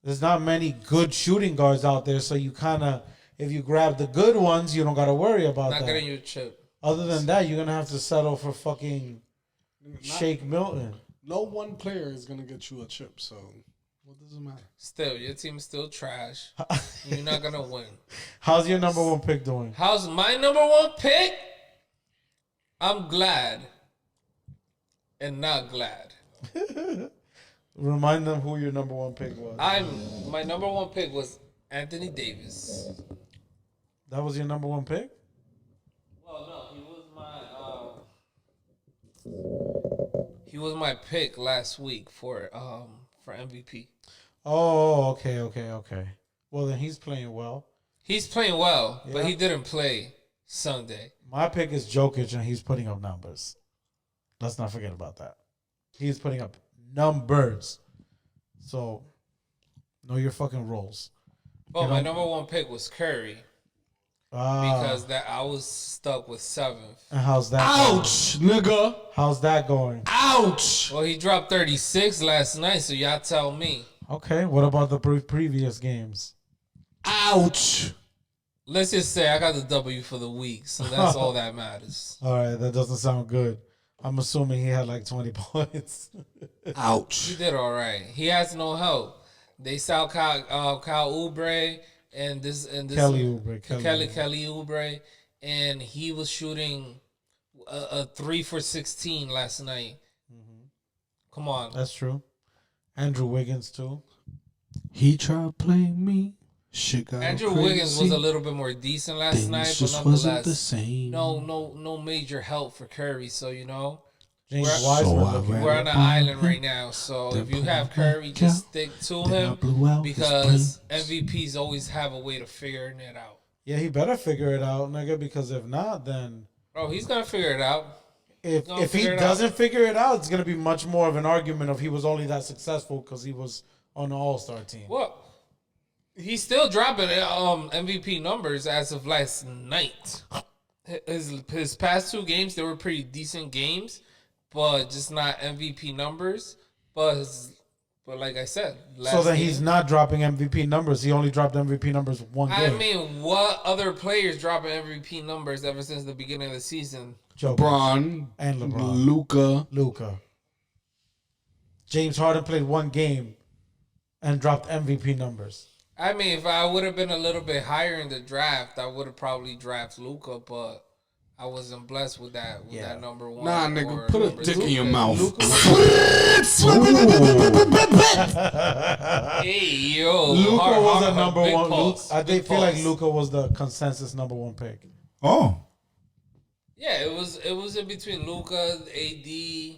There's not many good shooting guards out there, so you kind of, if you grab the good ones, you don't got to worry about not that. getting you a chip. Other than that, you're gonna have to settle for fucking Shake Milton. No one player is gonna get you a chip, so what does it matter? Still, your team's still trash. You're not gonna win. How's your number one pick doing? How's my number one pick? I'm glad and not glad. Remind them who your number one pick was. My number one pick was Anthony Davis. That was your number one pick? Well, no, he was my pick last week for MVP. Oh, okay. Well, then he's playing well. He's playing well, but Yeah. he didn't play Sunday. My pick is Jokic, and he's putting up numbers. Let's not forget about that. He's putting up numbers. So, know your fucking roles. But You my know- number one pick was Curry Ah, because that I was stuck with seventh. and how's that going? Ouch, nigga. How's that going? Ouch. Well, he dropped 36 last night, so y'all tell me. Okay, what about the previous games? Ouch. Let's just say I got the W for the week, so that's all that matters. All right, that doesn't sound good. I'm assuming he had like 20 points. He Ouch. did all right. He has no help. They saw Kyle Oubre and this Kelly Oubre. Kelly Oubre, and he was shooting a 3 for 16 last night. Come on, That's true. Andrew Wiggins, too. He tried to play me. Shit got Andrew crazy. Wiggins was a little bit more decent last Things night, but just wasn't the nonetheless, same. no major help for Curry. So James We're- Wiseman. So I looking ran we're good. on an island right now. So Then if you put have him Curry, back just out. stick to Then I him blew out his because brains. MVPs always have a way to figuring it out. Yeah, he better figure it out, nigga, because if not, then Bro, he's gonna figure it out. if Gonna he figure it doesn't figure it out, it's going to be much more of an argument of he was only that successful because he was on the All-Star team. Well, he's still dropping MVP numbers as of last night. His past 2 games, they were pretty decent games, but just not MVP numbers. But like I said, So then game- he's not dropping MVP numbers. He only dropped MVP numbers one I game. mean, what other players dropping MVP numbers ever since the beginning of the season? Jokic LeBron and LeBron. Luca. Luka. James Harden played one game and dropped MVP numbers. I mean, if I would have been a little bit higher in the draft, I would have probably drafted Luca, but I wasn't blessed with that. With that number one. Nah, nigga, or put a number dick two in your pick. mouth. Hey yo, Luca hard- was hard- a number big one. pulse, I big feel like pulse. Luca was the consensus number one pick. Oh. Yeah, it was in between Luca, AD,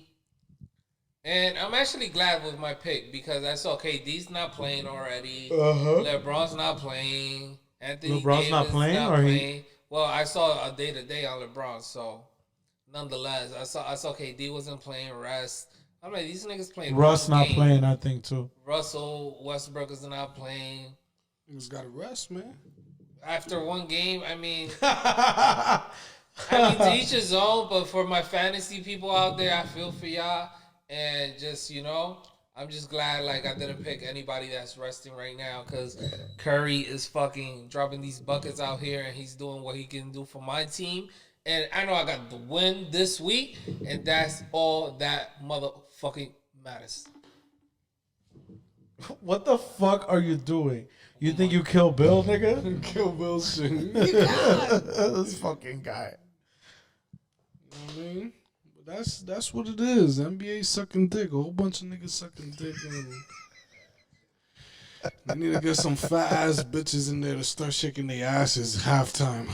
and I'm actually glad with my pick because I saw KD's not playing already. LeBron's not playing. Anthony LeBron's Davis not playing, or he- Well, I saw a day to day on LeBron, so nonetheless, I saw KD wasn't playing. Rest. I'm like, these niggas playing. Russ one not game. playing, I think too. Russell Westbrook is not playing. Niggas got to rest, man. After one game, I mean, I mean, to each his own, but for my fantasy people out there, I feel for y'all. And just, I'm just glad, like, I didn't pick anybody that's resting right now because Curry is fucking dropping these buckets out here and he's doing what he can do for my team. And I know I got the win this week, and that's all that motherfucking matters. What the fuck are you doing? You think you kill Bill, nigga? Kill Bill shit. This fucking guy. I mean, but that's what it is. NBA sucking dick. A whole bunch of niggas sucking dick. And they need to get some fat ass bitches in there to start shaking their asses halftime.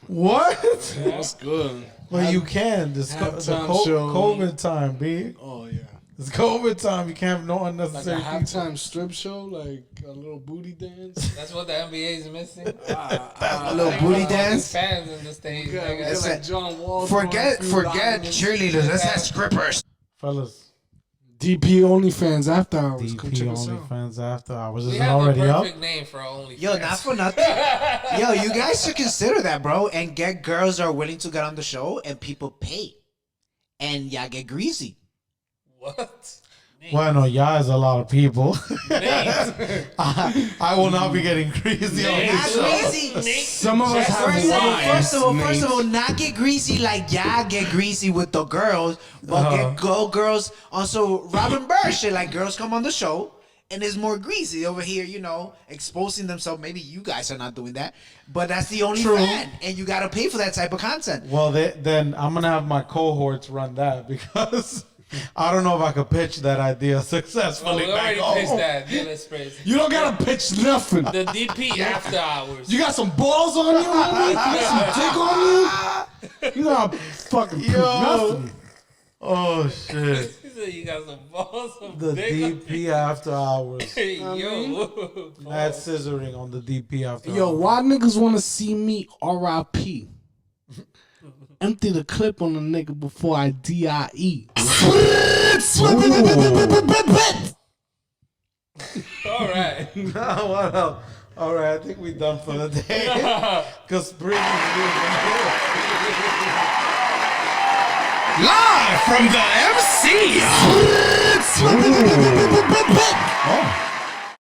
What? That's good. Well, you can. This halftime show. COVID time, B. Oh yeah. It's COVID time. You can't have no Like a unnecessary people. halftime strip show, like a little booty dance. That's what the NBA is missing. A little booty dance. Fans in the stage. Yeah, we nigga. got That's like it. John Wall. Forget throwing a few diamonds. cheerleaders. Let's have strippers. Fellas, DP OnlyFans after hours. Come DP check us out. OnlyFans after hours. We Is it have already a up? perfect name for OnlyFans. Yo, not for nothing. Yo, you guys should consider that, bro, and get girls that are willing to get on the show and people pay. And y'all get greasy. What? Bueno, yeah, is a lot of people. Names. I will not be getting crazy on Not this show. greasy. Some of us have First wives. of all, not get greasy like y'all get greasy with the girls, but get girls also Robin Bird shit. Like girls come on the show and it's more greasy over here, exposing themselves. Maybe you guys are not doing that, but that's the only fan, and you gotta pay for that type of content. Well, then I'm gonna have my cohorts run that because I don't know if I could pitch that idea Well, successfully. we already back pitched home. that. Let's praise. You don't gotta pitch nothing. The DP after hours. You got some balls on you, homie? You got some dick on you? You gotta fucking prove nothing. Oh shit! He said you got some balls, some The dick. DP after hours. Hey, yo. Mad scissoring on the DP after Yo, hours. why niggas wanna see me RIP? Empty the clip on the nigga before I DIE. All right. What else? All right, I think we're done for the day. Because Live from the MC.